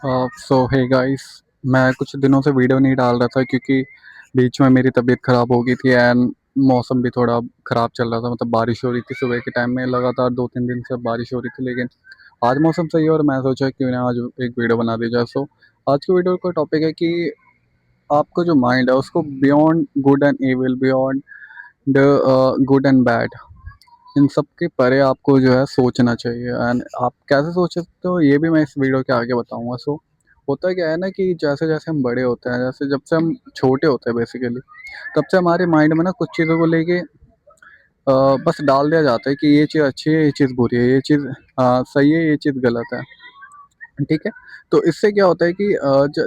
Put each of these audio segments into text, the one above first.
सो hey guys. मैं कुछ दिनों से वीडियो नहीं डाल रहा था क्योंकि बीच में मेरी तबीयत ख़राब हो गई थी एंड मौसम भी थोड़ा ख़राब चल रहा था। मतलब बारिश हो रही थी सुबह के टाइम में, लगातार 2-3 दिन से बारिश हो रही थी। लेकिन आज मौसम सही है और मैं सोचा क्यों ना आज एक वीडियो बना दी जाए। सो आज की वीडियो का टॉपिक है कि आपका जो माइंड है उसको beyond good and evil, beyond the good and bad, इन सब के परे आपको जो है सोचना चाहिए। एंड आप कैसे सोच सकते हो ये भी मैं इस वीडियो के आगे बताऊंगा। सो होता क्या है ना कि जैसे जैसे हम बड़े होते हैं, जैसे जब से हम छोटे होते हैं बेसिकली, तब से हमारे माइंड में ना कुछ चीज़ों को लेके बस डाल दिया जाता है कि ये चीज़ अच्छी है, ये चीज़ बुरी है, ये चीज़ सही है, ये चीज़ गलत है। ठीक है। तो इससे क्या होता है कि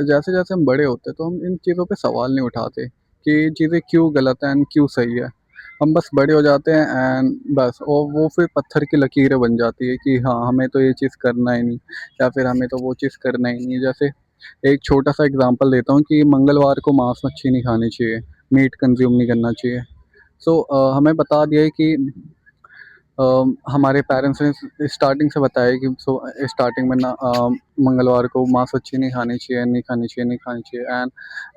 जैसे जैसे हम बड़े होते हैं तो हम इन चीज़ों पे सवाल नहीं उठाते कि ये चीज़ें क्यों गलत हैं एंड क्यों सही है। हम बस बड़े हो जाते हैं एंड बस वो फिर पत्थर की लकीरें बन जाती है कि हाँ, हमें तो ये चीज़ करना ही नहीं, या फिर हमें तो वो चीज़ करना ही नहीं है। जैसे एक छोटा सा एग्जांपल देता हूँ कि मंगलवार को मांस मच्छी नहीं खानी चाहिए, मीट कंज्यूम नहीं करना चाहिए। सो हमें बता दिया है कि हमारे पेरेंट्स ने स्टार्टिंग से बताया कि स्टार्टिंग में ना मंगलवार को मांस मच्छी नहीं खानी चाहिए, नहीं खानी चाहिए, नहीं खानी चाहिए। एंड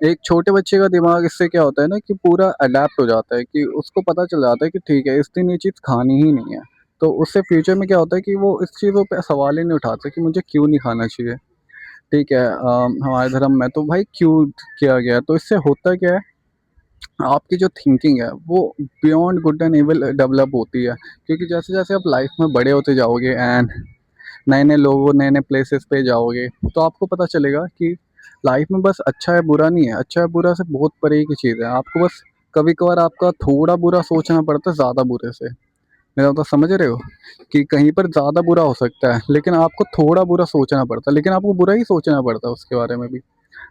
एक छोटे बच्चे का दिमाग इससे क्या होता है ना कि पूरा अडेप्ट हो जाता है कि उसको पता चल जाता है कि ठीक है, इस दिन ये चीज़ खानी ही नहीं है। तो उससे फ्यूचर में क्या होता है कि वो इस चीज़ों पे सवाल ही नहीं उठाता कि मुझे क्यों नहीं खाना चाहिए। ठीक है। हमारे धर्म में तो भाई क्यों किया गया है? तो इससे होता क्या है, आपकी जो थिंकिंग है वो beyond good and evil develop होती है। क्योंकि जैसे जैसे आप लाइफ में बड़े होते जाओगे एंड नए नए लोगों, नए नए प्लेसेस पे जाओगे, तो आपको पता चलेगा कि लाइफ में बस अच्छा है बुरा नहीं है, अच्छा है बुरा से बहुत परे की चीज़ है। आपको बस कभी कभार आपका थोड़ा बुरा सोचना पड़ता है ज़्यादा बुरे से। मेरा तो समझ रहे हो कि कहीं पर ज़्यादा बुरा हो सकता है लेकिन आपको थोड़ा बुरा सोचना पड़ता है, लेकिन आपको बुरा ही सोचना पड़ता है उसके बारे में भी।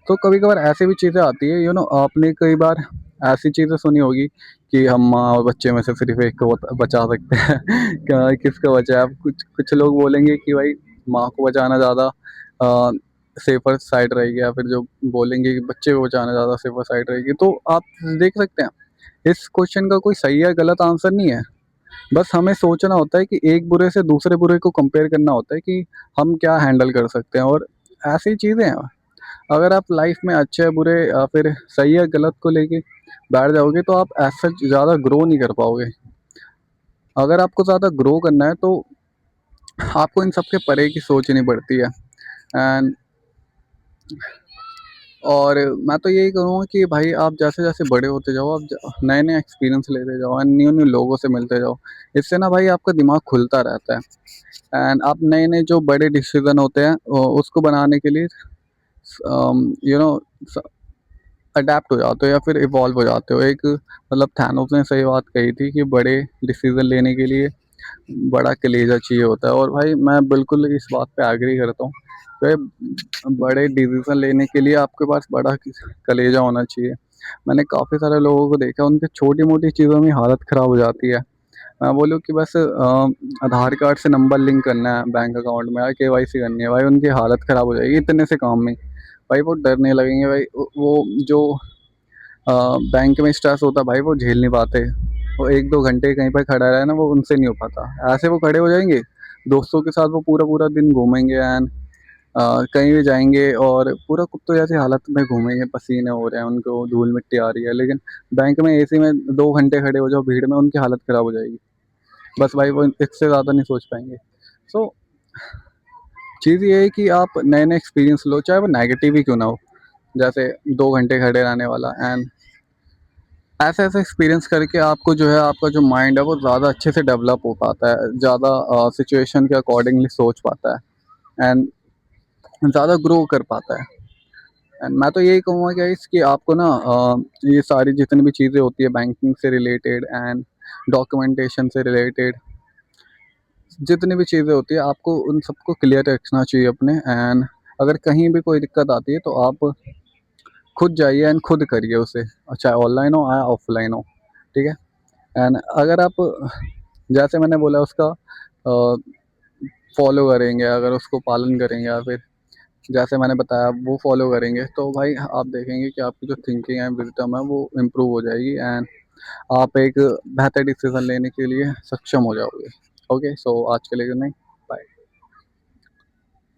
तो कभी कभार ऐसी भी चीज़ें आती है, आपने कई बार ऐसी चीज़ें सुनी होगी कि हम माँ और बच्चे में से सिर्फ एक को बचा सकते हैं। क्या किसको बचाए? अब कुछ कुछ लोग बोलेंगे कि भाई माँ को बचाना ज़्यादा सेफर साइड रहेगी, या फिर जो बोलेंगे कि बच्चे को बचाना ज़्यादा सेफर साइड रहेगी। तो आप देख सकते हैं, इस क्वेश्चन का कोई सही या गलत आंसर नहीं है। बस हमें सोचना होता है कि एक बुरे से दूसरे बुरे को कंपेयर करना होता है कि हम क्या हैंडल कर सकते हैं। और ऐसी चीज़ें हैं, अगर आप लाइफ में अच्छे बुरे या फिर सही है गलत को लेके बैठ जाओगे तो आप ऐसा ज़्यादा ग्रो नहीं कर पाओगे। अगर आपको ज़्यादा ग्रो करना है तो आपको इन सब के परे की सोचनी पड़ती है। एंड और मैं तो यही कहूँगा कि भाई आप जैसे जैसे बड़े होते जाओ, आप नए नए एक्सपीरियंस लेते जाओ एंड न्यू न्यू लोगों से मिलते जाओ। इससे ना भाई आपका दिमाग खुलता रहता है एंड आप नए नए जो बड़े डिसीजन होते हैं उसको बनाने के लिए यू नो अडैप्ट हो जाते हो या फिर इवॉल्व हो जाते हो। एक मतलब थैनोस ने सही बात कही थी कि बड़े डिसीजन लेने के लिए बड़ा कलेजा चाहिए होता है, और भाई मैं बिल्कुल इस बात पे एग्री करता हूँ। तो बड़े डिसीजन लेने के लिए आपके पास बड़ा कलेजा होना चाहिए। मैंने काफ़ी सारे लोगों को देखा, उनकी छोटी मोटी चीज़ों में हालत ख़राब हो जाती है। मैं बोलूँ कि बस आधार कार्ड से नंबर लिंक करना है बैंक अकाउंट में, या केवाईसी करनी है, भाई उनकी हालत ख़राब हो जाएगी इतने से काम में। भाई वो डरने लगेंगे, भाई वो जो बैंक में स्ट्रेस होता है भाई वो झेल नहीं पाते। वो 1-2 घंटे कहीं पर खड़ा रहे ना, वो उनसे नहीं हो पाता। ऐसे वो खड़े हो जाएंगे, दोस्तों के साथ वो पूरा पूरा दिन घूमेंगे एंड कहीं भी जाएंगे और पूरा कुत्तों जैसी हालत में घूमेंगे, पसीने हो रहे हैं उनको, धूल मिट्टी आ रही है। लेकिन बैंक में एसी में 2 घंटे खड़े हो जाओ भीड़ में, उनकी हालत ख़राब हो जाएगी। बस भाई वो इससे ज़्यादा नहीं सोच पाएंगे। सो चीज़ ये है कि आप नए नए एक्सपीरियंस लो, चाहे वो नेगेटिव ही क्यों ना हो। जैसे 2 घंटे खड़े रहने वाला, एंड ऐसे ऐसे एक्सपीरियंस करके आपको जो है आपका जो माइंड है वो ज़्यादा अच्छे से डेवलप हो पाता है, ज़्यादा सिचुएशन के अकॉर्डिंगली सोच पाता है एंड ज़्यादा ग्रो कर पाता है। एंड मैं तो यही कहूँगा गाइस कि आपको ना ये सारी जितनी भी चीज़ें होती है बैंकिंग से रिलेटेड एंड डॉक्यूमेंटेशन से रिलेटेड, जितनी भी चीज़ें होती है आपको उन सबको क्लियर रखना चाहिए अपने। एंड अगर कहीं भी कोई दिक्कत आती है तो आप खुद जाइए एंड खुद करिए उसे, चाहे ऑनलाइन हो या ऑफलाइन हो। ठीक है। एंड अगर आप जैसे मैंने बोला उसका फॉलो करेंगे, अगर उसको पालन करेंगे या फिर जैसे मैंने बताया वो फॉलो करेंगे, तो भाई आप देखेंगे कि आपकी जो थिंकिंग है, विजडम है, वो इम्प्रूव हो जाएगी एंड आप एक बेहतर डिसीजन लेने के लिए सक्षम हो जाओगे। ओके, सो आज के लिए नहीं।